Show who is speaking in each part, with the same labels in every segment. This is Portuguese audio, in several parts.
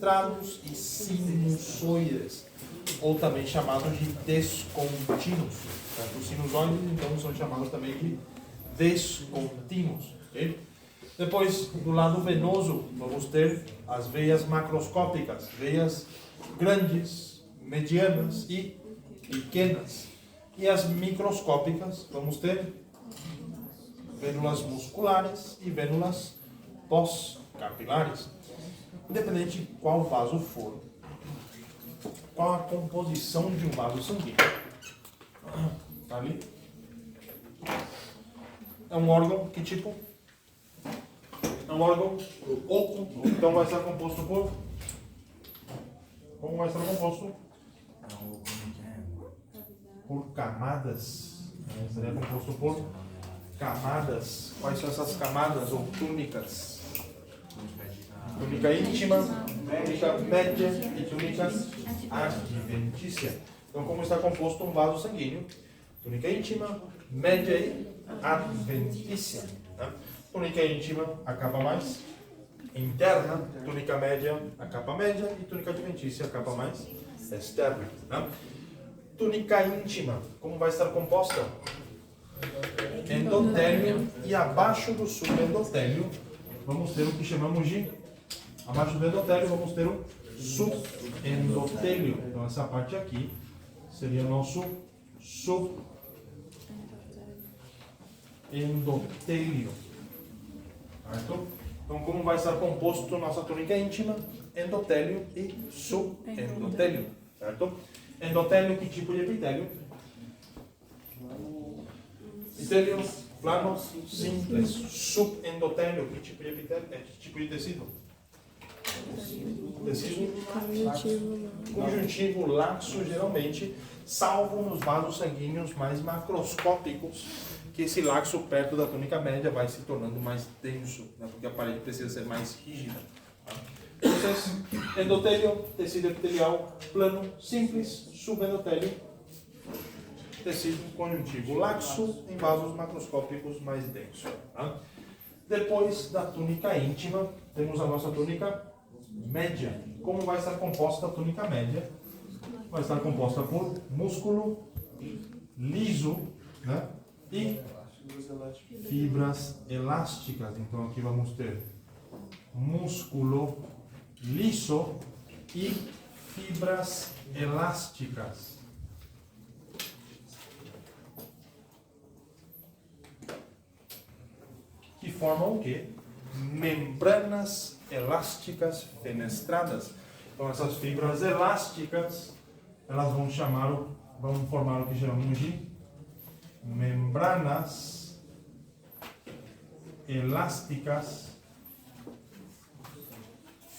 Speaker 1: fenestrados e sinusoides, ou também chamados de descontínuos. Os sinusoides, então, são chamados também de descontínuos. Okay? Depois, do lado venoso, vamos ter as veias macroscópicas, veias grandes, medianas e pequenas. E as microscópicas, vamos ter vênulas musculares e vênulas pós-capilares. Independente de qual vaso for, qual a composição de um vaso sanguíneo. Tá ali? É um órgão, que tipo? É um órgão oco, então vai estar composto por... Como vai estar composto? Por camadas. Seria composto por camadas. Quais são essas camadas ou túnicas? Túnica íntima, túnica média e túnica adventícia. Então, como está composto um vaso sanguíneo? Túnica íntima, média e adventícia. Né? Túnica íntima, a capa mais interna. Túnica média, a capa média. E túnica adventícia, a capa mais externa. Né? Túnica íntima, como vai estar composta? Endotélio, e abaixo do subendotélio vamos ter o que chamamos de, abaixo do endotélio vamos ter o subendotélio. Então essa parte aqui seria o nosso subendotélio. Certo? Então, como vai estar composto nossa túnica íntima? Endotélio e subendotélio. Certo? Endotélio, que tipo de epitélio? Epitélio plano simples. Subendotélio, que tipo de epitélio? Que tipo de tecido? Tecido conjuntivo laxo, geralmente, salvo nos vasos sanguíneos mais macroscópicos, que esse laxo perto da túnica média vai se tornando mais denso, né, porque a parede precisa ser mais rígida. Tá? Então, endotélio, tecido epitelial plano simples, subendotélio, tecido conjuntivo laxo em vasos macroscópicos mais densos. Tá? Depois da túnica íntima, temos a nossa túnica média. Como vai estar composta a túnica média? Vai estar composta por músculo liso, né? E fibras elásticas. Então aqui vamos ter músculo liso e fibras elásticas. Que formam o quê? Membranas elásticas fenestradas. Então essas fibras elásticas, elas vão formar o que chamamos de membranas elásticas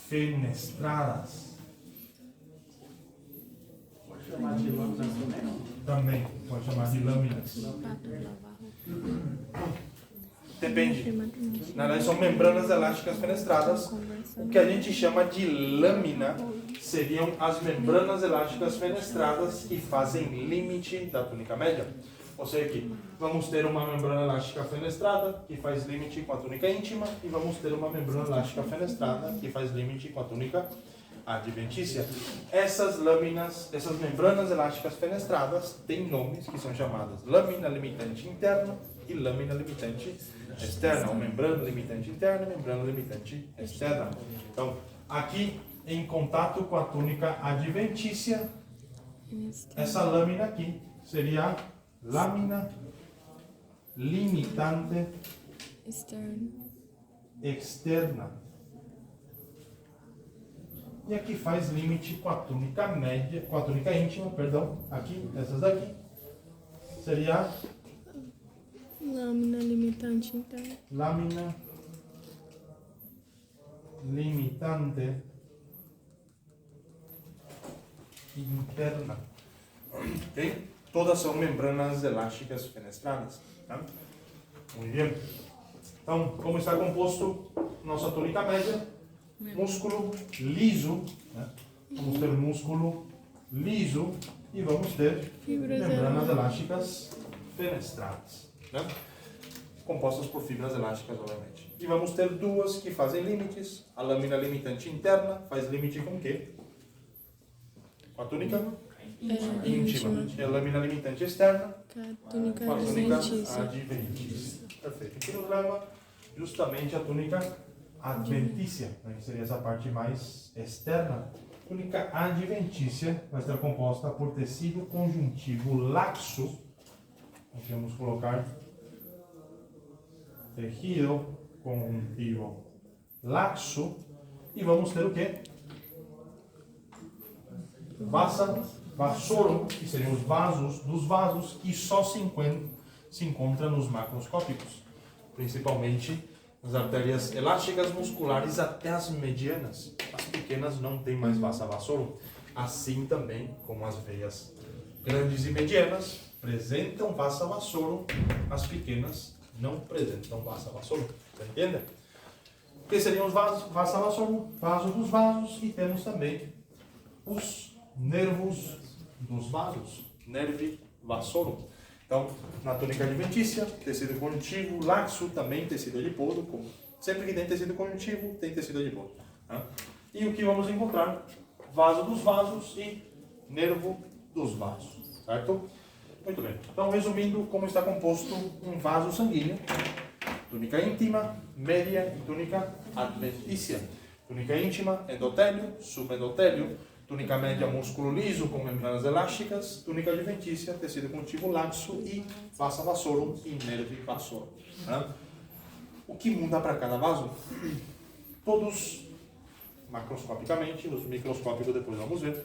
Speaker 1: fenestradas.
Speaker 2: Pode chamar de lâminas também?
Speaker 1: Também pode chamar de lâminas. Depende. Na verdade, são membranas elásticas fenestradas. O que a gente chama de lâmina seriam as membranas elásticas fenestradas que fazem limite da túnica média. Ou seja, que vamos ter uma membrana elástica fenestrada que faz limite com a túnica íntima e vamos ter uma membrana elástica fenestrada que faz limite com a túnica adventícia. Essas lâminas, essas membranas elásticas fenestradas têm nomes que são chamadas lâmina limitante interna e lâmina limitante externa, ou membrana limitante interna e membrana limitante externa. Então, aqui em contato com a túnica adventícia, essa lâmina aqui seria a lâmina limitante externa. E aqui faz limite com a túnica média, com a túnica íntima, perdão, aqui, essas daqui, seria a
Speaker 3: lâmina limitante interna.
Speaker 1: Lâmina limitante interna. Ok? Todas são membranas elásticas fenestradas. Tá? Muito bem. Então, como está composto nossa túnica média? Músculo liso. Né? Vamos ter músculo liso e vamos ter membranas elásticas fenestradas. Né? Compostas por fibras elásticas, obviamente. E vamos ter duas que fazem limites. A lâmina limitante interna faz limite com o quê? Com a túnica íntima. E a lâmina limitante externa
Speaker 3: A túnica
Speaker 1: com a túnica
Speaker 3: adventícia.
Speaker 1: adventícia. Perfeito. Que nos leva justamente à túnica adventícia, né? Que seria essa parte mais externa. A túnica adventícia vai estar composta por tecido conjuntivo laxo. Aqui vamos colocar tecido conjuntivo laxo. E vamos ter o quê? Vassorum, que seriam os vasos dos vasos que só se encontram nos macroscópicos, principalmente nas artérias elásticas musculares até as medianas. As pequenas não têm mais vasa vassorum. Assim também como as veias grandes e medianas apresentam vasa vassorum, as pequenas não apresentam vasa vassorum. Você entende? O que seriam os vasos? Vasa vassorum, vaso dos vasos, e temos também os nervos dos vasos, nervi vassorum. Então, na túnica adventícia, tecido conjuntivo, laxo, também tecido adiposo. Como sempre que tem tecido conjuntivo, tem tecido adiposo. Né? E o que vamos encontrar? Vaso dos vasos e nervo dos vasos. Certo? Muito bem. Então, resumindo, como está composto um vaso sanguíneo: túnica íntima, média e túnica adventícia. Túnica íntima, endotélio, subendotélio. Túnica média, músculo liso com membranas elásticas. Túnica adventícia, tecido conjuntivo laxo e vasa vassorum e nervi vassorum. Né? O que muda para cada vaso? Todos macroscopicamente, os microscópicos depois vamos ver.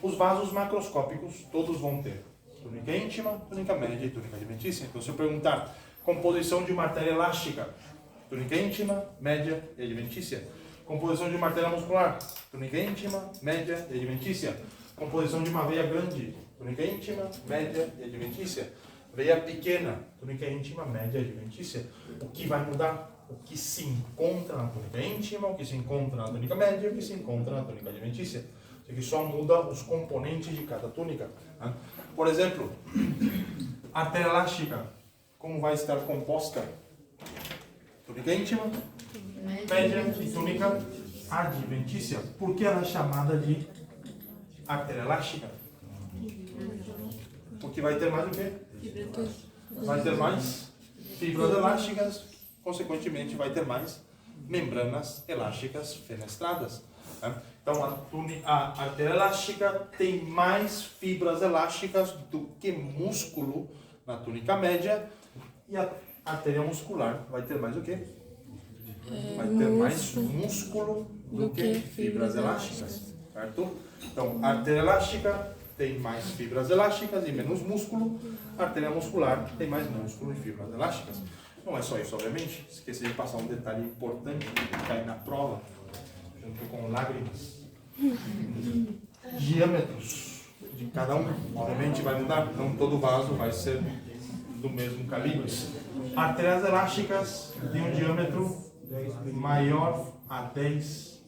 Speaker 1: Os vasos macroscópicos todos vão ter túnica íntima, túnica média e túnica adventícia. Então, se eu perguntar composição de uma artéria elástica, túnica íntima, média e adventícia. Composição de uma artéria muscular, túnica íntima, média e adventícia. Composição de uma veia grande, túnica íntima, média e adventícia. Veia pequena, túnica íntima, média e adventícia. O que vai mudar? O que se encontra na túnica íntima, o que se encontra na túnica média e o que se encontra na túnica adventícia. Isso aqui só muda os componentes de cada túnica. Né? Por exemplo, a artéria elástica, como vai estar composta? Túnica íntima, média e túnica adventícia. Por que ela é chamada de artéria elástica? Porque vai ter mais o quê? Vai ter mais fibras elásticas, consequentemente vai ter mais membranas elásticas fenestradas. Né? Então a artéria elástica tem mais fibras elásticas do que músculo na túnica média, e a artéria muscular vai ter mais o quê? Vai ter mais músculo do que fibras elásticas, certo? Então, a artéria elástica tem mais fibras elásticas e menos músculo. A artéria muscular tem mais músculo e fibras elásticas. Não é só isso, obviamente. Esqueci de passar um detalhe importante que cai na prova, junto com lágrimas. Diâmetros de cada um, obviamente, vai mudar. Não todo vaso vai ser do mesmo calibre. Artérias elásticas têm um diâmetro maior a 10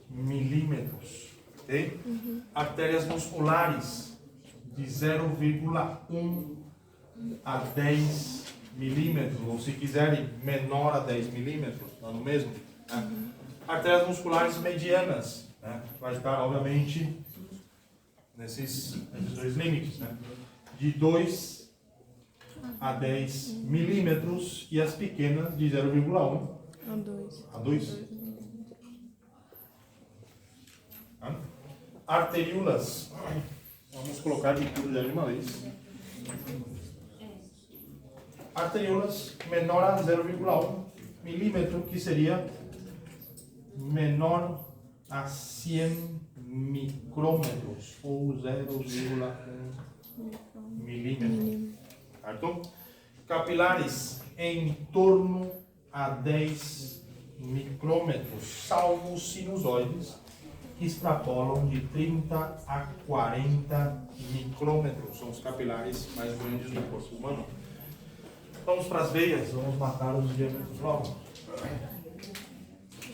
Speaker 1: milímetros. Okay? Artérias musculares de 0,1 a 10 milímetros, ou se quiserem, menor a 10 milímetros, tá no mesmo. Né? Artérias musculares medianas, né? Vai estar, obviamente, nesses dois limites, né? De 2 a 10 milímetros, e as pequenas de 0,1 a 2. Arteríolas, vamos colocar de tudo já de uma vez. Arteríolas menor a 0,1 milímetro, que seria menor a 100 micrômetros, ou 0,1 milímetro. Certo? Capilares em torno a 10 micrômetros, salvo os sinusoides, que extrapolam de 30 a 40 micrômetros. São os capilares mais grandes do corpo humano. Vamos para as veias, vamos matar os diâmetros logo.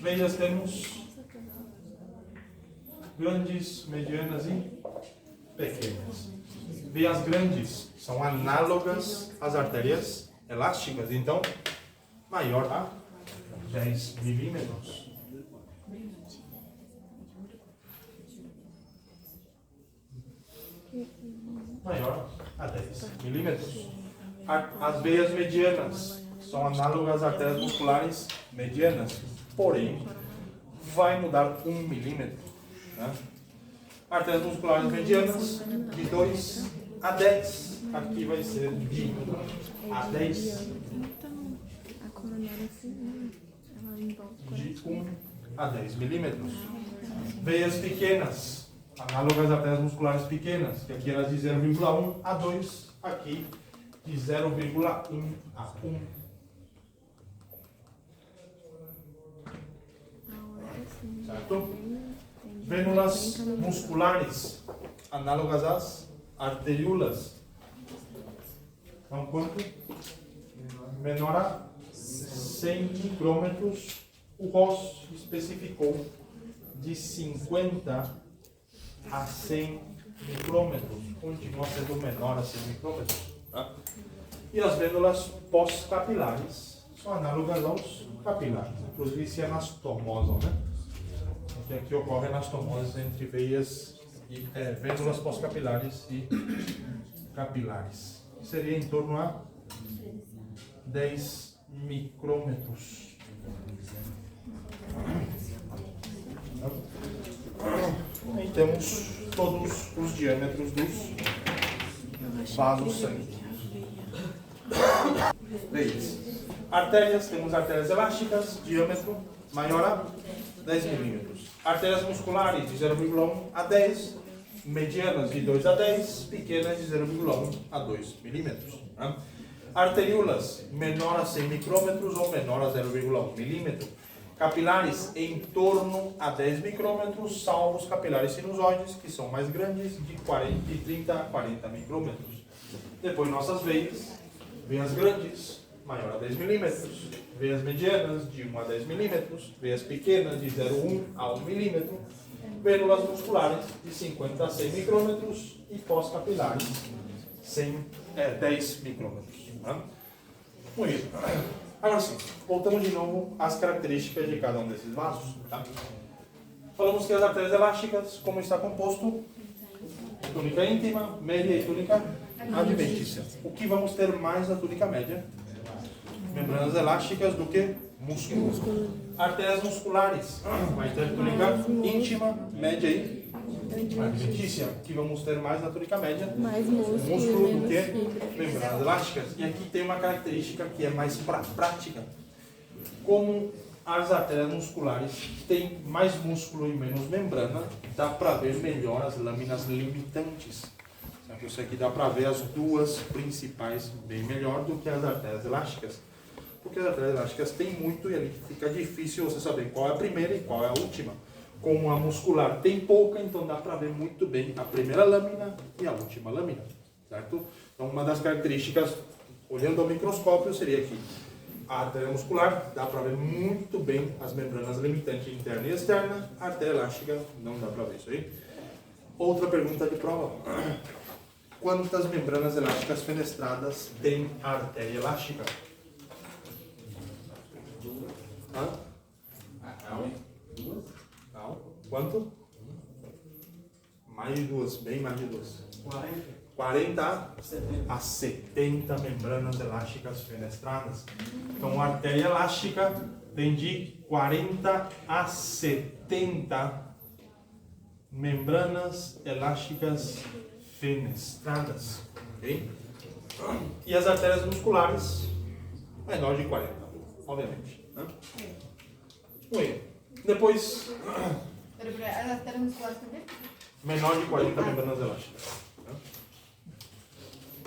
Speaker 1: Veias temos grandes, medianas e pequenas. Veias grandes são análogas às artérias elásticas, então maior a 10 milímetros. Maior a 10 milímetros. As veias medianas são análogas às artérias musculares medianas, porém, vai mudar 1 milímetro. Né? Artérias musculares medianas, de 2 a 10. Aqui vai ser de 1 a 10.
Speaker 3: Então, a coronária assim, ela envolve
Speaker 1: De 1 a 10 milímetros. Veias pequenas, análogas às artérias musculares pequenas, que aqui elas de 0,1 a 2, aqui de 0,1 a 1. Certo? Vênulas musculares, análogas às arteríolas. Então, quanto? Menor a 100 micrômetros. O Ross especificou de 50 a 100 micrômetros. Continua sendo menor a 100 micrômetros. Tá? E as vênulas pós-capilares são análogas aos capilares. Inclusive se anastomosam, né? Então, aqui ocorre anastomose entre veias e vênulas pós-capilares e capilares. Seria em torno a 10 micrômetros. E temos todos os diâmetros dos vasos sanguíneos. Veias. Artérias, temos artérias elásticas, diâmetro maior a 10 milímetros. Artérias musculares de 0,1 a 10, medianas de 2 a 10, pequenas de 0,1 a 2 milímetros. Tá? Arteríolas menor a 100 micrômetros ou menor a 0,1 milímetro. Capilares em torno a 10 micrômetros, salvo os capilares sinusoides, que são mais grandes, de 30 a 40 micrômetros. Depois nossas veias, veias grandes, maior a 10 milímetros, veias medianas de 1 a 10 milímetros, veias pequenas de 0,1 a 1 milímetro, vênulas musculares de 50 a 100 micrômetros e pós-capilares 10 micrômetros. Tá? Muito bem. Agora sim, voltamos de novo às características de cada um desses vasos. Tá? Falamos que as artérias elásticas, como está composto, túnica íntima, média e túnica adventícia. O que vamos ter mais na túnica média? Membranas elásticas do que músculo. Artérias musculares, vai ter túnica íntima, média e adventícia. Que vamos ter mais na túnica média?
Speaker 3: mais músculo
Speaker 1: Do que
Speaker 3: fibra.
Speaker 1: membranas elásticas. E aqui tem uma característica que é mais prática. Como as artérias musculares têm mais músculo e menos membrana, dá para ver melhor as lâminas limitantes. Certo? Isso aqui dá para ver as duas principais bem melhor do que as artérias elásticas. Porque as artérias elásticas têm muito e ali fica difícil você saber qual é a primeira e qual é a última. Como a muscular tem pouca, então dá para ver muito bem a primeira lâmina e a última lâmina. Certo? Então, uma das características, olhando ao microscópio, seria que a artéria muscular dá para ver muito bem as membranas limitantes interna e externa. A artéria elástica não dá para ver isso aí. Outra pergunta de prova. Quantas membranas elásticas fenestradas tem a artéria elástica? Hã? Não. Quanto? Mais de duas, bem mais de duas. 40 a 70 membranas elásticas fenestradas. Então, a artéria elástica tem de 40 a 70 membranas elásticas fenestradas. Okay? E as artérias musculares, menor de 40, obviamente. Né? Bem, depois,
Speaker 4: As artérias musculares também?
Speaker 1: menor de 40 membranas elásticas. Né?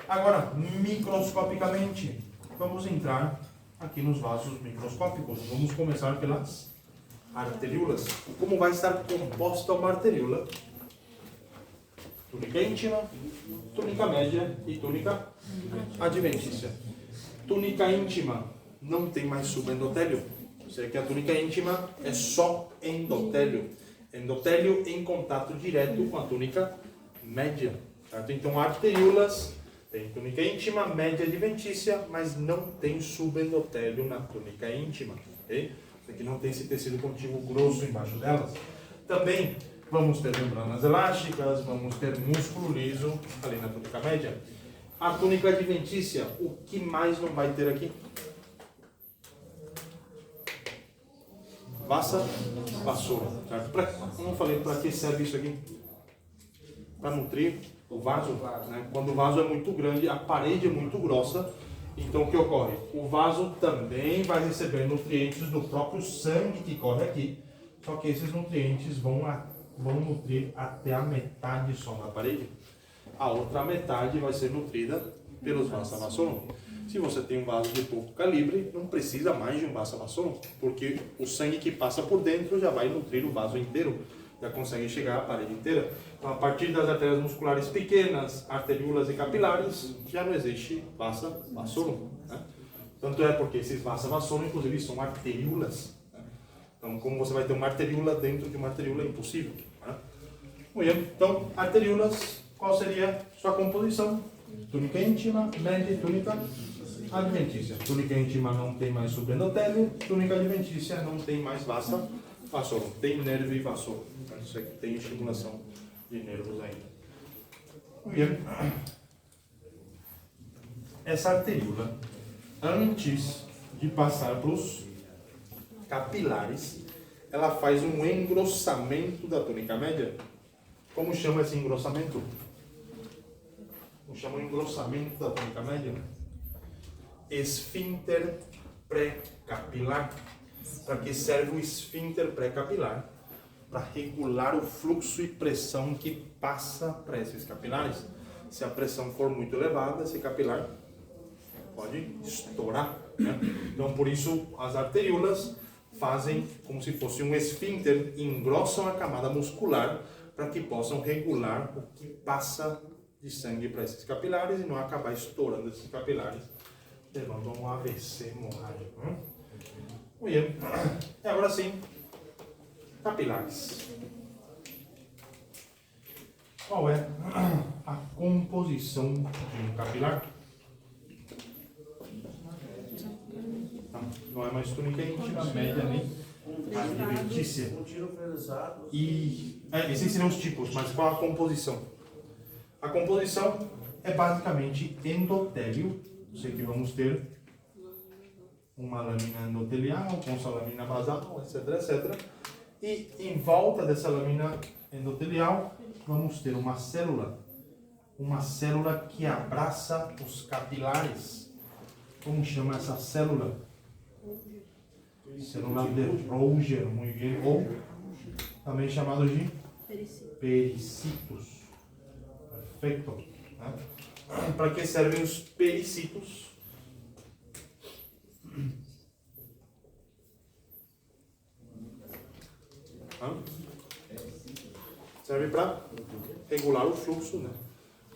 Speaker 1: Agora, microscopicamente, vamos entrar aqui nos vasos microscópicos. Vamos começar pelas arteríolas. Como vai estar composta uma arteríola? Túnica íntima, túnica média e túnica adventícia. Túnica íntima não tem mais subendotélio. Ou seja, que a túnica íntima é só endotélio. Endotélio em contato direto com a túnica média. Certo? Então, arteríolas tem túnica íntima, média adventícia, mas não tem subendotélio na túnica íntima. Okay? Isso aqui não tem esse tecido contínuo grosso embaixo delas. Também vamos ter membranas elásticas, vamos ter músculo liso ali na túnica média. A túnica adventícia, o que mais não vai ter aqui? Vassa, vassoura, certo? Como eu falei, para que serve isso aqui? Para nutrir o vaso, né? Quando o vaso é muito grande, a parede é muito grossa, então o que ocorre? O vaso também vai receber nutrientes do próprio sangue que corre aqui, só que esses nutrientes vão nutrir até a metade só da parede. A outra metade vai ser nutrida pelos vassa vassorum. Se você tem um vaso de pouco calibre, não precisa mais de um vassa vassorum, porque o sangue que passa por dentro já vai nutrir o vaso inteiro, já consegue chegar à parede inteira. Então, a partir das artérias musculares pequenas, arteríolas e capilares, já não existe vassa vassorum, né? Tanto é porque esses vassa vassorum, inclusive, são arteríolas, né? Então, como você vai ter uma arteríola dentro de uma arteríola, é impossível, né? Muito bem. Então, arteríolas, qual seria sua composição? Túnica íntima, média e túnica adventícia. Túnica íntima não tem mais subendotério, túnica adventícia não tem mais vassa vassorum. Tem nervo e vassorum. Isso aqui tem estimulação de nervos ainda. Muito bem. Essa arteríola, antes de passar para os capilares, ela faz um engrossamento da túnica média. Como chama esse engrossamento? Como chama o engrossamento da túnica média? Esfíncter pré-capilar. Para que serve o esfíncter pré-capilar? Para regular o fluxo e pressão que passa para esses capilares. Se a pressão for muito elevada, esse capilar pode estourar, né? Então, por isso, as arteríolas fazem como se fosse um esfíncter, engrossam a camada muscular para que possam regular o que passa de sangue para esses capilares e não acabar estourando esses capilares, levando a um AVC hemorrágico. Muito bem. E agora sim, capilares. Qual é a composição de um capilar? Não é mais túnica íntima, média, nem adventícia. E esses seriam os tipos, mas qual a composição? A composição é basicamente endotélio. Sei que vamos ter uma lâmina endotelial com sua lâmina basal, etc, etc. E em volta dessa lâmina endotelial vamos ter uma célula que abraça os capilares. Como chama essa célula? Célula de Roger, muito bem, ou também chamado de pericitos. Perfeito. Né? Para que servem os pericitos? Serve para regular o fluxo, né?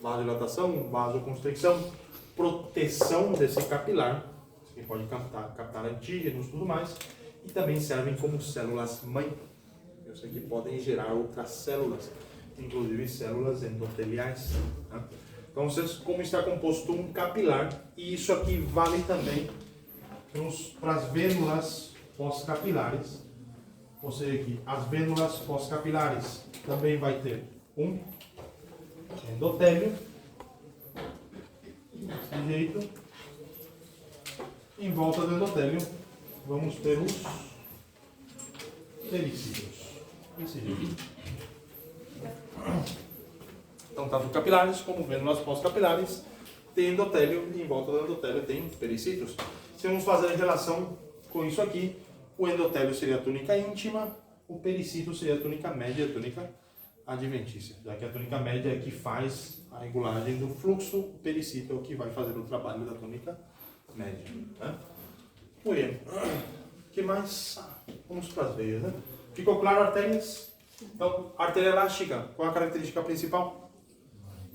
Speaker 1: Vasodilatação, vasoconstricção, proteção desse capilar, que pode captar antígenos e tudo mais, e também servem como células-mãe. Eu sei que podem gerar outras células, inclusive células endoteliais. Né? Então, como está composto um capilar, e isso aqui vale também para as vênulas pós-capilares. Ou seja, aqui, as vênulas pós-capilares também vai ter um endotélio, desse jeito. Em volta do endotélio vamos ter os pericílios, desse jeito. Então, tanto capilares como vênulas pós-capilares tem endotélio e em volta do endotélio tem pericílios. Se vamos fazer a relação com isso aqui, o endotélio seria a túnica íntima, o pericítio seria a túnica média e a túnica adventícia. Já que a túnica média é que faz a regulagem do fluxo, o pericítio é o que vai fazer o trabalho da túnica média. Né? Muito bem. O que mais? Vamos para as veias. Né? Ficou claro, artérias? Então, artéria elástica, qual a característica principal?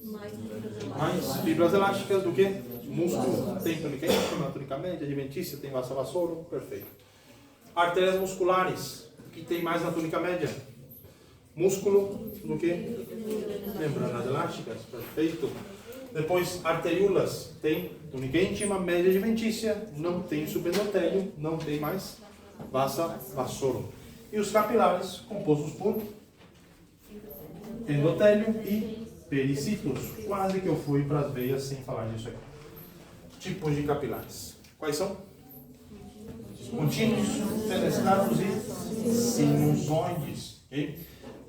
Speaker 1: Mais fibras elásticas do que músculo. Tem túnica íntima, túnica média, adventícia, tem vassa vassorum, perfeito. Artérias musculares, o que tem mais na túnica média? Músculo do que membranas elásticas, perfeito. Depois, arteríolas, tem túnica íntima, média e adventícia, não tem subendotélio, não tem mais vassa, vassoro. E os capilares, compostos por endotélio e pericitos. Quase que eu fui para as veias sem falar disso aqui. Tipos de capilares. Quais são? Contínuos, fenestrados e sinusoides. Okay?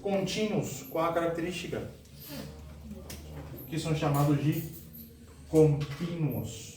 Speaker 1: Contínuos, qual a característica? Que são chamados de contínuos.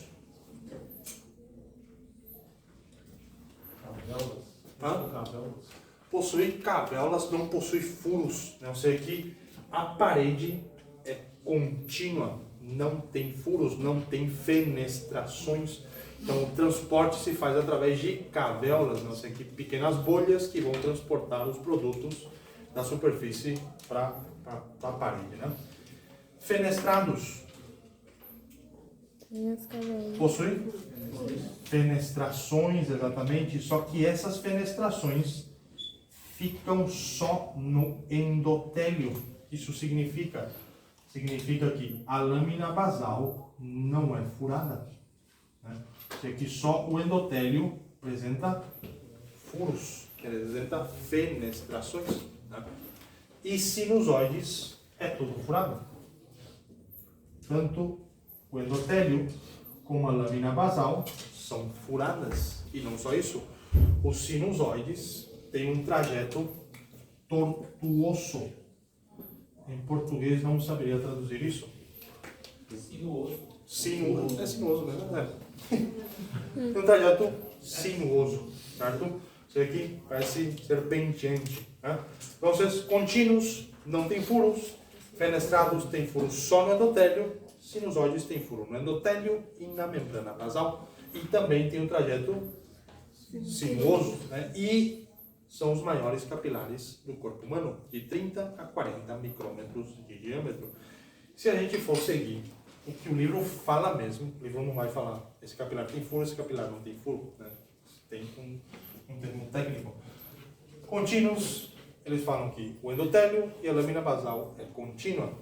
Speaker 1: Possui cavéolas, não possui furos. Não sei que a parede é contínua, não tem furos, não tem fenestrações. Então o transporte se faz através de cavéolas, não sei que pequenas bolhas que vão transportar os produtos da superfície para a parede, né? Fenestrados. Possui fenestrações, exatamente, só que essas fenestrações ficam só no endotélio. Isso significa que a lâmina basal não é furada, né? Isso aqui só o endotélio apresenta furos, representa fenestrações, né? E sinusoides é tudo furado. Tanto o endotélio como a lâmina basal são furadas. E não só isso, os sinusoides têm um trajeto tortuoso. Em português não saberia traduzir isso.
Speaker 2: Sinuoso.
Speaker 1: Sinuoso. É sinuoso mesmo, né? Tem um trajeto sinuoso, certo? Isso aqui parece serpenteante, né? Então, vocês contínuos não tem furos, fenestrados tem furos só no endotélio, sinusoides tem furo no endotélio e na membrana basal. E também tem um trajeto sinuoso, né? E são os maiores capilares do corpo humano, de 30 a 40 micrômetros de diâmetro. Se a gente for seguir o que o livro fala mesmo, o livro não vai falar esse capilar tem furo, esse capilar não tem furo, né? Tem um termo técnico. Contínuos, eles falam que o endotélio e a lâmina basal é contínua.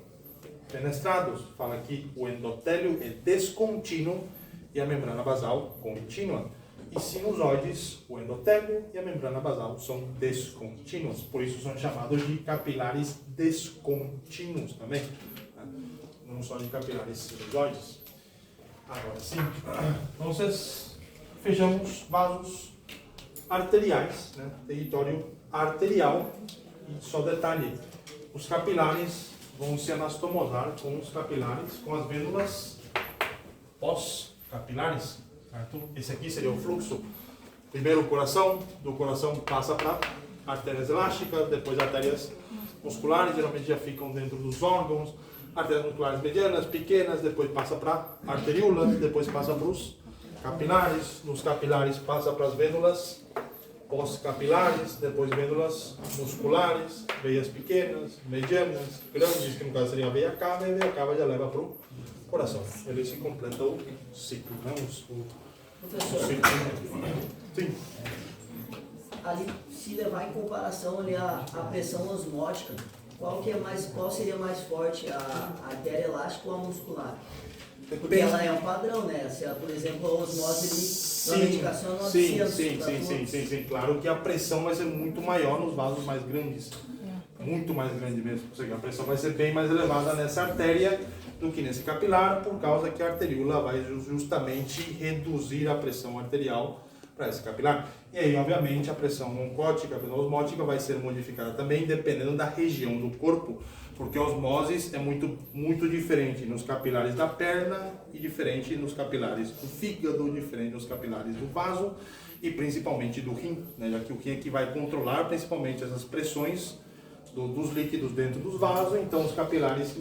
Speaker 1: Fenestrados, fala que o endotélio é descontínuo e a membrana basal contínua. E sinusoides, o endotélio e a membrana basal são descontínuos, por isso são chamados de capilares descontínuos também, né? Não só de capilares sinusoides. Agora sim, então fechamos vasos arteriais, né? Território arterial. E só detalhe, os capilares vão se anastomosar com os capilares, com as vênulas pós-capilares. Certo? Esse aqui seria o fluxo. Primeiro o coração, do coração passa para artérias elásticas, depois artérias musculares, geralmente já ficam dentro dos órgãos, artérias musculares medianas, pequenas, depois passa para arteríola, depois passa para os capilares, nos capilares passa para as vênulas pós-capilares, depois vênulas musculares, veias pequenas, medianas, grandes, que no caso seria a veia cava, e a veia cava já leva para o coração. Ele se completa o ciclo, né?
Speaker 2: Professor,
Speaker 1: Sim.
Speaker 2: ali, se levar em comparação ali a pressão osmótica, qual seria mais forte, a artéria elástica ou a muscular? Porque ela é um padrão, né? Se ela, por exemplo, a osmose na medicação não
Speaker 1: sim. Claro que a pressão vai ser muito maior nos vasos mais grandes. Muito mais grande mesmo. Ou seja, a pressão vai ser bem mais elevada nessa artéria do que nesse capilar, por causa que a arteríola vai justamente reduzir a pressão arterial para esse capilar. E aí, obviamente, a pressão oncótica, a pressão osmótica vai ser modificada também, dependendo da região do corpo, porque a osmose é muito diferente nos capilares da perna e diferente nos capilares do fígado, diferente nos capilares do vaso e principalmente do rim, né? Já que o rim é que vai controlar principalmente essas pressões dos líquidos dentro dos vasos, então os capilares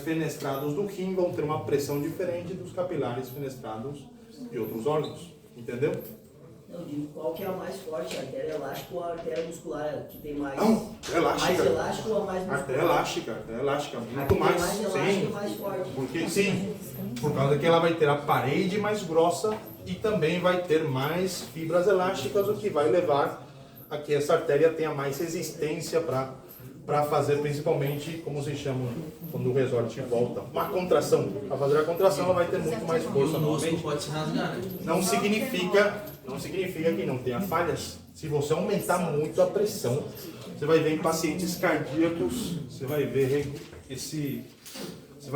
Speaker 1: fenestrados do rim vão ter uma pressão diferente dos capilares fenestrados de outros órgãos, entendeu?
Speaker 2: Eu digo, qual que é a mais forte, a artéria elástica ou a artéria muscular, que tem mais...
Speaker 1: Não, elástica.
Speaker 2: Mais elástica ou a mais muscular?
Speaker 1: Artéria elástica, muito mais.
Speaker 2: Mais elástica
Speaker 1: sim,
Speaker 2: e mais forte.
Speaker 1: porque sim, por causa que ela vai ter a parede mais grossa e também vai ter mais fibras elásticas, o que vai levar a que essa artéria tenha mais resistência para para fazer principalmente, como se chama, quando o resorte volta, uma contração. Para fazer a contração, ela vai ter muito mais força
Speaker 5: O músculo
Speaker 1: novamente.
Speaker 5: pode se rasgar, né?
Speaker 1: Não significa que não tenha falhas. Se você aumentar muito a pressão, você vai ver em pacientes cardíacos, você vai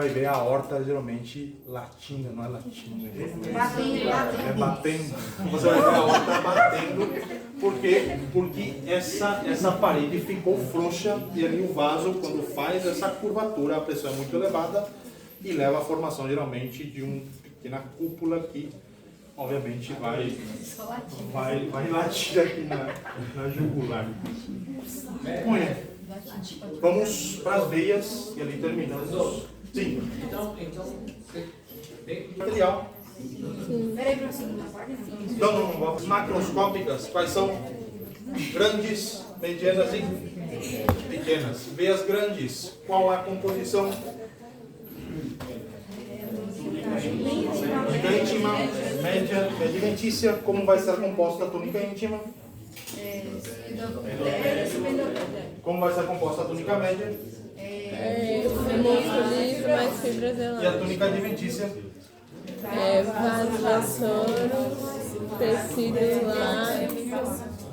Speaker 1: ver a aorta geralmente latindo, não é latindo, é batendo. Você vai ver a aorta batendo. Por quê? Porque essa parede ficou frouxa e ali o vaso, quando faz essa curvatura, a pressão é muito elevada e leva à formação geralmente de uma pequena cúpula que obviamente vai latir aqui na jugular. Muito bem. Vamos para as veias e ali terminamos. Sim.
Speaker 5: Então,
Speaker 1: Material.
Speaker 4: Peraí, professor, na parte
Speaker 1: Então, macroscópicas, quais são? Grandes, medianas e pequenas. Veias grandes, qual a composição? Túnica íntima, média, adventícia. Como vai ser composta a túnica íntima? Como vai ser composta a túnica média?
Speaker 3: Músculo liso, mais fibras
Speaker 1: E a
Speaker 3: elásticas.
Speaker 1: túnica adventícia?
Speaker 3: Vaso vassouro, tecido largo.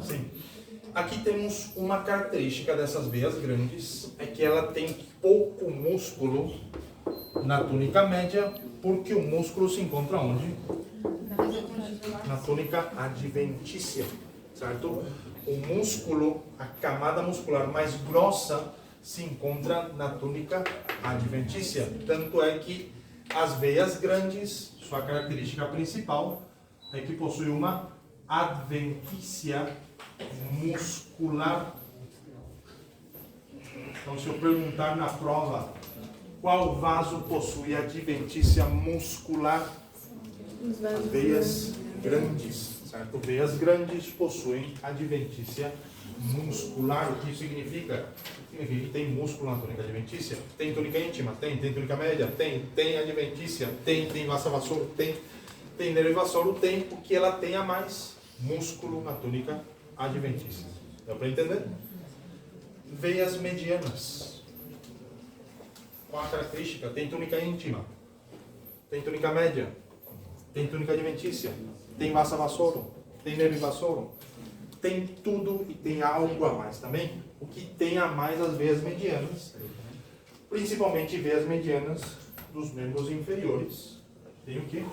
Speaker 1: Sim. Aqui temos uma característica dessas veias grandes, é que ela tem pouco músculo na túnica média, porque o músculo se encontra onde? Na túnica adventícia, certo? O músculo, a camada muscular mais grossa, se encontra na túnica adventícia. Tanto é que as veias grandes, sua característica principal é que possui uma adventícia muscular. Então, se eu perguntar na prova qual vaso possui adventícia muscular, as veias grandes, certo? Veias grandes possuem adventícia muscular. O que significa? Significa que tem músculo na túnica adventícia. Tem túnica íntima? Tem túnica média? Tem adventícia? Tem vassa vassouro? Tem nervo vassouro? Tem, porque ela tem a mais músculo na túnica adventícia. Deu para entender? Veias medianas. Qual a característica? Tem túnica íntima? Tem túnica média? Tem túnica adventícia? Tem vassa vassouro? Tem nervo vassouro? Tem tudo e tem algo a mais também. O que tem a mais as veias medianas, principalmente veias medianas dos membros inferiores. Tem o quê?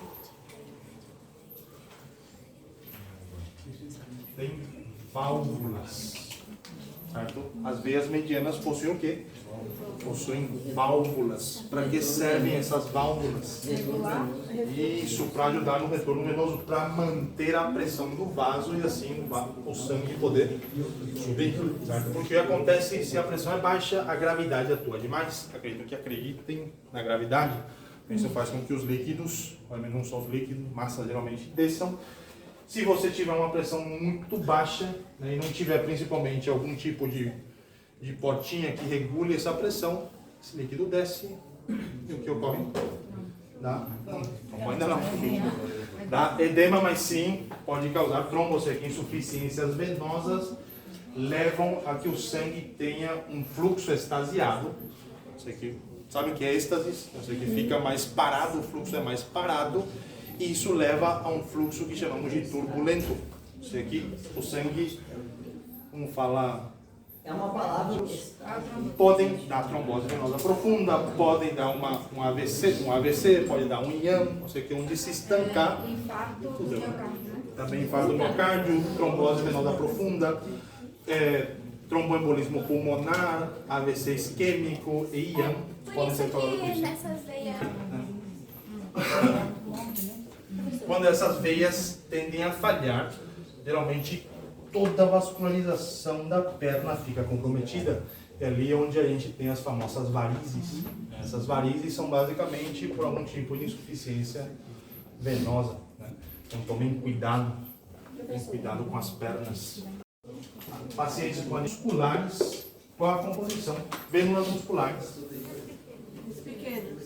Speaker 1: Tem válvulas, certo? As veias medianas possuem o quê? Possuem válvulas. Para que servem essas válvulas? Isso, para ajudar no retorno venoso, para manter a pressão do vaso e assim o sangue poder subir, certo? Porque o que acontece se a pressão é baixa, a gravidade atua demais. Acredito que acreditem na gravidade. Isso faz com que os líquidos, pelo menos não só os líquidos, massa geralmente desçam. Se você tiver uma pressão muito baixa, né, e não tiver principalmente algum tipo de portinha que regule essa pressão, esse líquido desce e o que ocorre? Ainda não. Dá edema, mas sim pode causar trombo, ou seja, insuficiências venosas levam a que o sangue tenha um fluxo extasiado. Sabe o que é êxtase? Você que fica mais parado, o fluxo é mais parado, e isso leva a um fluxo que chamamos de turbulento. Isso aqui, o sangue, como fala,
Speaker 2: É uma palavra.
Speaker 1: podem dar trombose venosa profunda, podem dar um AVC, pode dar um IAM, não sei o que, onde se estancar.
Speaker 4: Infarto do miocárdio, né?
Speaker 1: Também infarto do miocárdio, trombose venosa profunda, tromboembolismo pulmonar, AVC isquêmico e IAM.
Speaker 6: Por
Speaker 1: Podem
Speaker 6: isso
Speaker 1: ser causados por
Speaker 6: que
Speaker 1: isso.
Speaker 6: nessas veias
Speaker 1: Quando essas veias tendem a falhar, geralmente toda a vascularização da perna fica comprometida. É ali onde a gente tem as famosas varizes. Essas varizes são basicamente por algum tipo de insuficiência venosa, né? Então tomem cuidado com as pernas. Pacientes com musculares, qual a composição? Vênulas musculares.
Speaker 4: Os pequenos.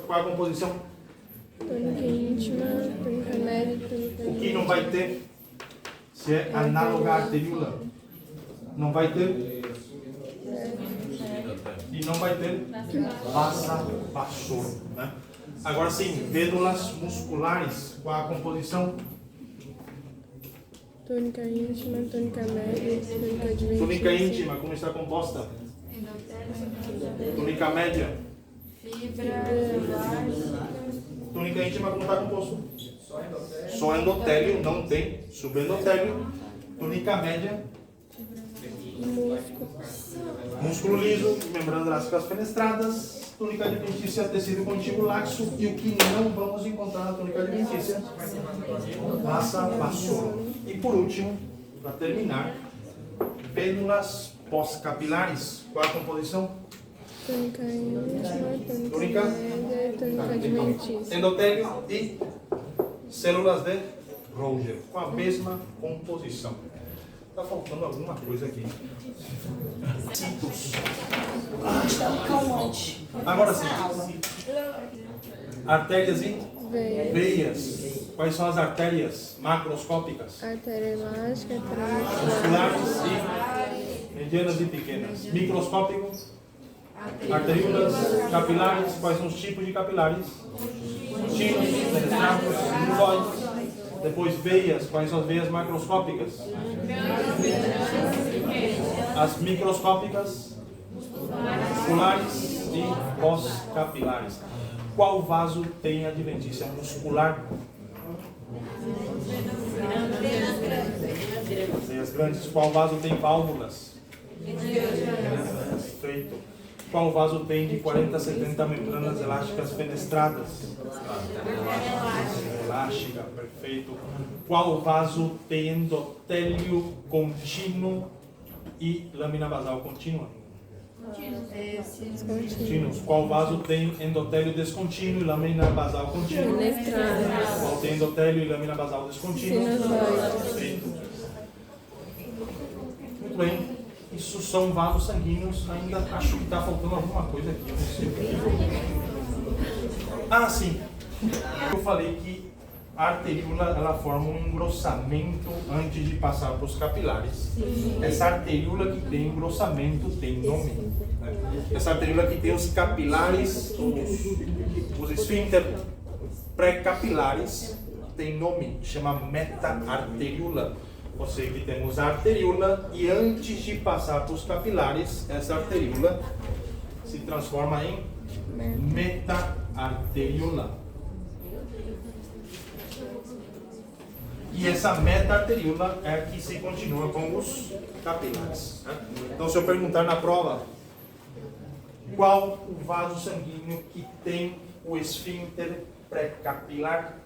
Speaker 1: Qual a composição?
Speaker 3: Túnica íntima, túnica média, túnica
Speaker 1: O que não vai ter? Se é análoga à arteríola, não vai ter não vai ter vasa vassor, né? Agora sim, vênulas musculares. Qual a composição?
Speaker 3: Túnica íntima, túnica média, túnica adventícia.
Speaker 1: Túnica íntima, como está composta? Túnica média. Túnica íntima, como está composto? Só endotélio, não tem subendotélio. Túnica média. Músculo liso, membranas elásticas fenestradas. Túnica adventícia, tecido contínuo laxo. E o que não vamos encontrar na túnica adventícia? Vasa vassor. E por último, para terminar, vênulas pós-capilares. Qual a composição?
Speaker 3: Túnica íntima, túnica
Speaker 1: Túnica
Speaker 3: média, túnica adventícia.
Speaker 1: endotélio e células de Roger, com a mesma composição. Está faltando alguma coisa aqui. Cintos. Agora sim. Artérias e
Speaker 3: Veia.
Speaker 1: veias. Quais são as artérias macroscópicas?
Speaker 3: Artéria elástica, artéria
Speaker 1: Musculares e medianas e pequenas. Microscópico. Arteríolas, capilares. Quais são os tipos de capilares? Contínuos, penetrados, sinusoides. Depois veias. Quais são as veias macroscópicas? As microscópicas, musculares e pós-capilares. Qual vaso tem adventícia muscular? Veias grandes. Qual vaso tem válvulas? Perfeito. Qual vaso tem de 40 a 70 membranas elásticas fenestradas? Elástica, perfeito. Qual vaso tem endotélio contínuo e lâmina basal contínua? Contínuos. Qual vaso tem endotélio descontínuo e lâmina basal contínua?
Speaker 3: fenestrada.
Speaker 1: Qual tem endotélio e lâmina basal descontínua? Perfeito. Muito bem. Isso são vasos sanguíneos. Ainda acho que está faltando alguma coisa aqui. Eu não sei o que. Ah, sim. Eu falei que a arteríola ela forma um engrossamento antes de passar para os capilares. Essa arteríola que tem engrossamento tem nome. Né? Essa arteríola que tem os capilares, os esfíncter pré-capilares, tem nome, chama meta-arteríola. Ou seja, que temos a arteríola e antes de passar para os capilares, essa arteríola se transforma em meta-arteríola. E essa meta-arteríola é a que se continua com os capilares. Né? Então, se eu perguntar na prova, qual o vaso sanguíneo que tem o esfíncter pré-capilar?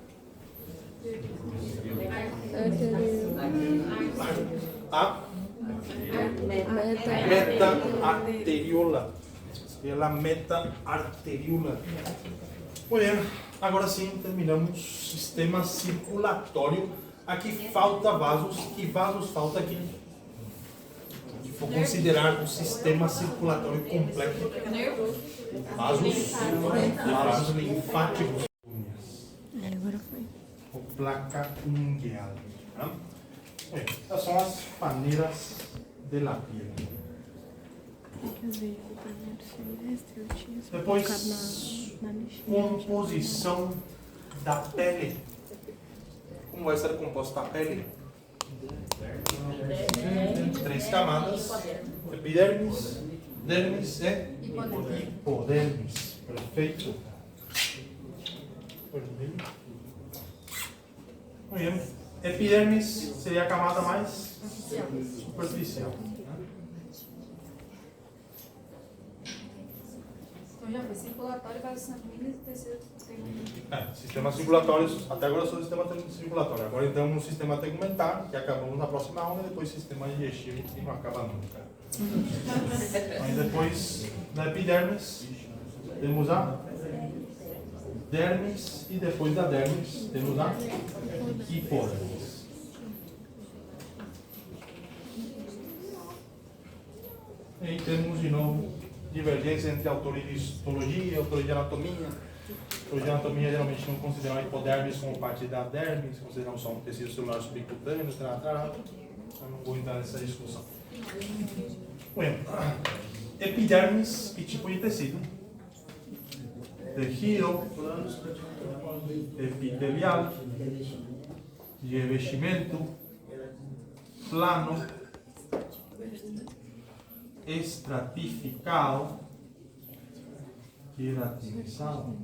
Speaker 1: A meta-arteríola. Pela meta-arteríola. Muito bem, agora sim terminamos o sistema circulatório. Aqui falta vasos. Que vasos falta aqui? Vou considerar o sistema circulatório completo. Vasos linfáticos.
Speaker 3: Agora foi.
Speaker 1: O placa ungueal. Tá? Bem, essas são as maneiras de la piel. Depois, composição da pele. Como vai ser composta a pele? 3 camadas: epidermis, dermis e hipodermis. Perfeito. Muito bem. Epidermis seria a camada mais superficial.
Speaker 4: Então já foi circulatório, vasos sanguíneos e terceiro tegumento.
Speaker 1: Sistemas circulatórios, até agora sou o sistema circulatório. Agora então no sistema tegumentar, que acabamos na próxima aula, e depois sistema digestivo, que não acaba nunca. Aí depois da epidermis, temos a dermis, e depois da dermis, temos a hipodermis. E aí temos de novo divergência entre autores de histologia e autores de anatomia. Autores de anatomia geralmente não consideram a hipodermis como parte da dermis, consideram só um tecido celular subcutâneo, eu não vou entrar nessa discussão. Bem, Epidermis e tipo de tecido. Tejido epitelial, revestimento plano, estratificado, queratinizado,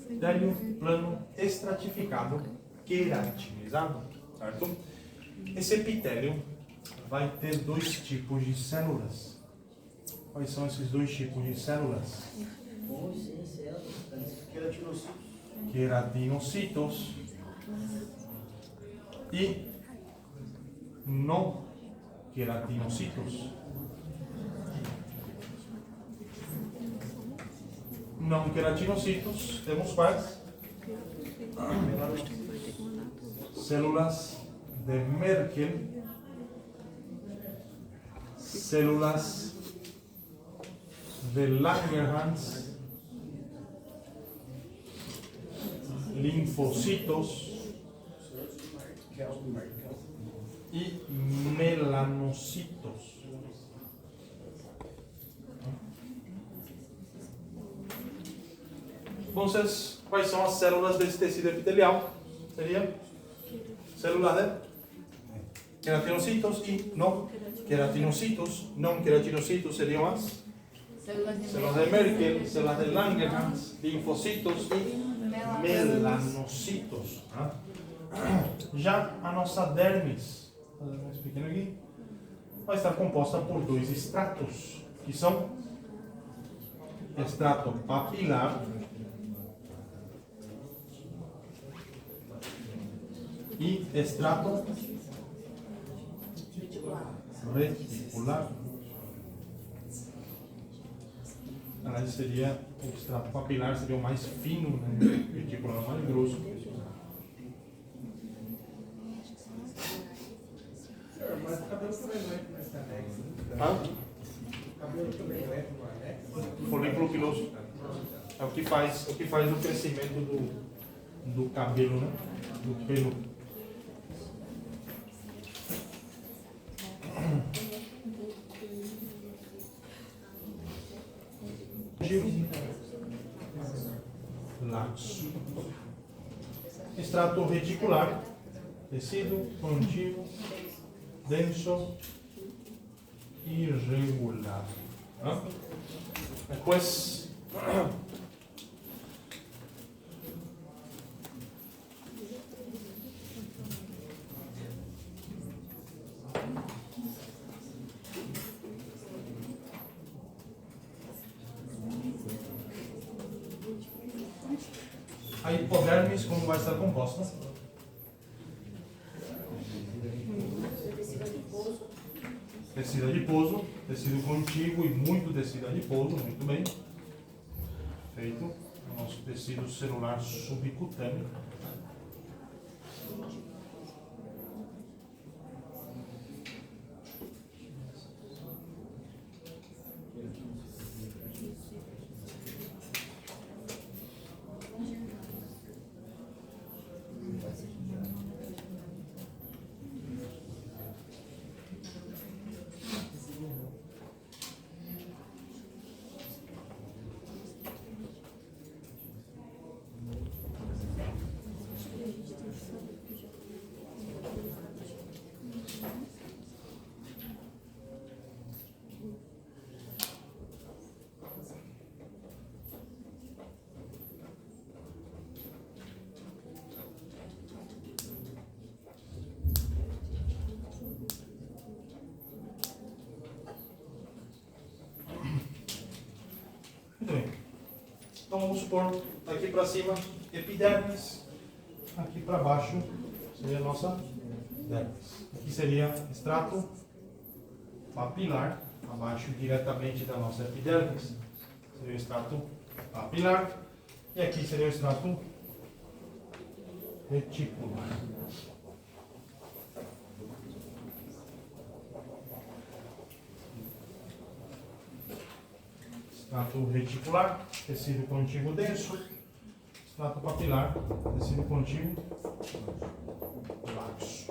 Speaker 1: epitélio plano estratificado, queratinizado, certo? Esse epitélio vai ter dois tipos de células. Quais são esses dois tipos de células? Queratinocitos e não queratinocitos. Não queratinocitos, temos quais? Células de Merkel, células de Langerhans, linfocitos e melanocitos. Então, quais são as células desse tecido epitelial? Seria células de queratinocitos e não queratinocitos. Não queratinocitos seriam as células de Merkel, células de Langerhans, linfocitos e melanocitos. Já a nossa dermis, mais pequeno aqui, vai estar composta por dois estratos, que são extrato papilar e extrato reticular. Aliás, seria o extrato papilar, seria o mais fino, né? O reticular o mais grosso.
Speaker 5: Mas o cabelo também não entra nesse anexo. O cabelo também não entra no anexo.
Speaker 1: Folículo piloso é o que faz o crescimento do cabelo, né? Do pelo. Laxo. Extrato reticular, tecido contínuo, denso, irregular. Depois, a hipodermis, como vai estar composta? Tecido adiposo, tecido contíguo e muito tecido adiposo, muito bem. Feito. O nosso tecido celular subcutâneo. Muito bem. Então vamos supor, daqui para cima, epidermis, aqui para baixo seria a nossa dermis. Aqui seria extrato papilar, abaixo diretamente da nossa epidermis, seria o extrato papilar, e aqui seria o extrato reticular. Extrato reticular, tecido contíguo denso, extrato papilar, tecido contíguo laxo.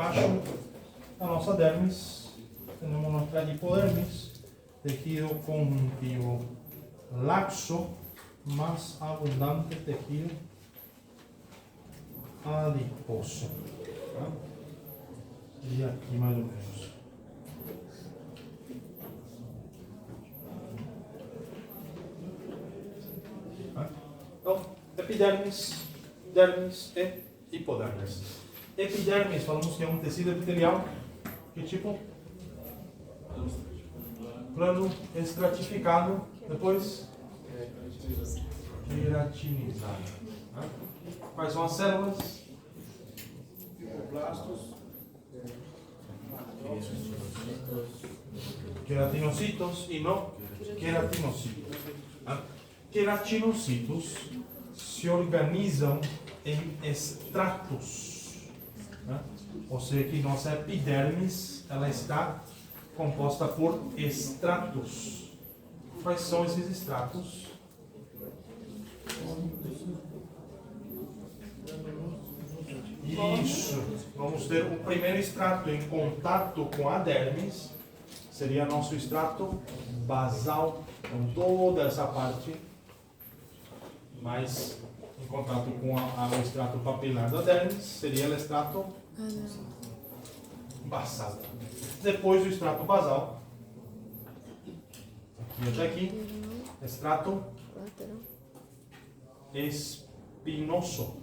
Speaker 1: debaixo da nossa dermis, temos nossa hipodermis, tejido conjuntivo laxo, más abundante tejido adiposo. Tá? E aqui mais ou menos. Tá? Então, epidermis, dermis e hipodermis. Epidermis, falamos que é um tecido epitelial. Que tipo? Plano estratificado, depois queratinizado. Tá? Quais são as células?
Speaker 5: Fibroblastos,
Speaker 1: Queratinocitos e não queratinocitos. Tá? Queratinocitos se organizam em estratos. Tá? Ou seja, que nossa epidermis ela está composta por estratos. Quais são esses estratos? Isso. Vamos ter o primeiro estrato em contato com a dermis, seria nosso extrato basal. Então, toda essa parte mais em contato com o extrato papilar da dermis seria o extrato basal. Depois do extrato basal, aqui até aqui, extrato espinoso.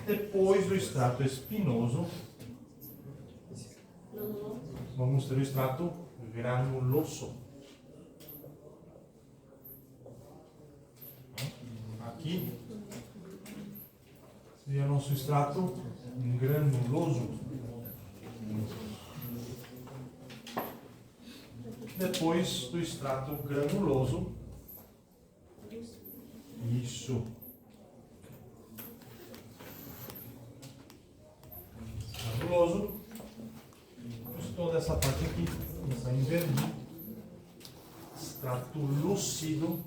Speaker 1: Depois do extrato espinoso, vamos ter o extrato granuloso. Aqui seria nosso extrato granuloso. Depois do extrato granuloso, isso. Granuloso, toda essa parte aqui, começar em verde, extrato lúcido,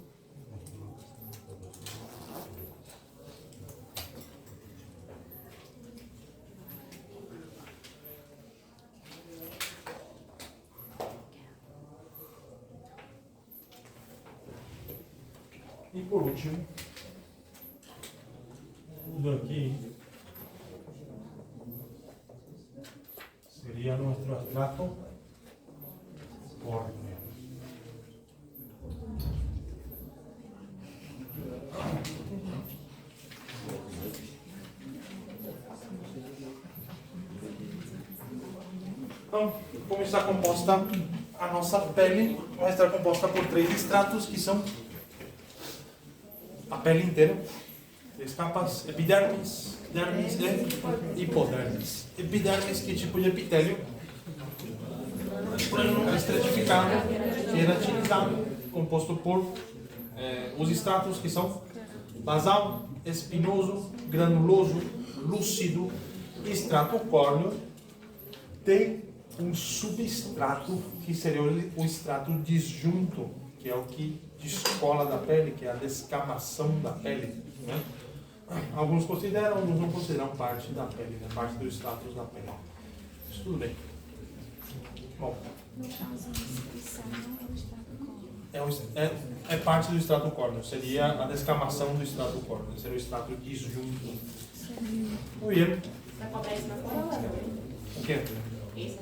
Speaker 1: e por último, tudo aqui sería nuestro estrato córneo. Então, como está composta a nossa pele, vai estar composta por 3 estratos que são a pele inteira, 3 capas: epidermis, dermis e hipodermis. Epidermis, que tipo de epitélio? Plano estratificado, queratinizado, composto por os estratos que são basal, espinoso, granuloso, lúcido e extrato córneo. Tem um substrato que seria o extrato disjunto, que é o que descola da pele, que é a descamação da pele, né? Alguns consideram, alguns não consideram parte da pele, né? Parte do status da pele. Isso tudo bem. Bom.
Speaker 3: No caso, isso não é o extrato córneo.
Speaker 1: É parte do extrato córneo. Seria a descamação do extrato córneo. Seria o extrato disjunto. Muito bem.
Speaker 6: Vai cobrar isso na prova?
Speaker 1: O quê?
Speaker 6: Isso,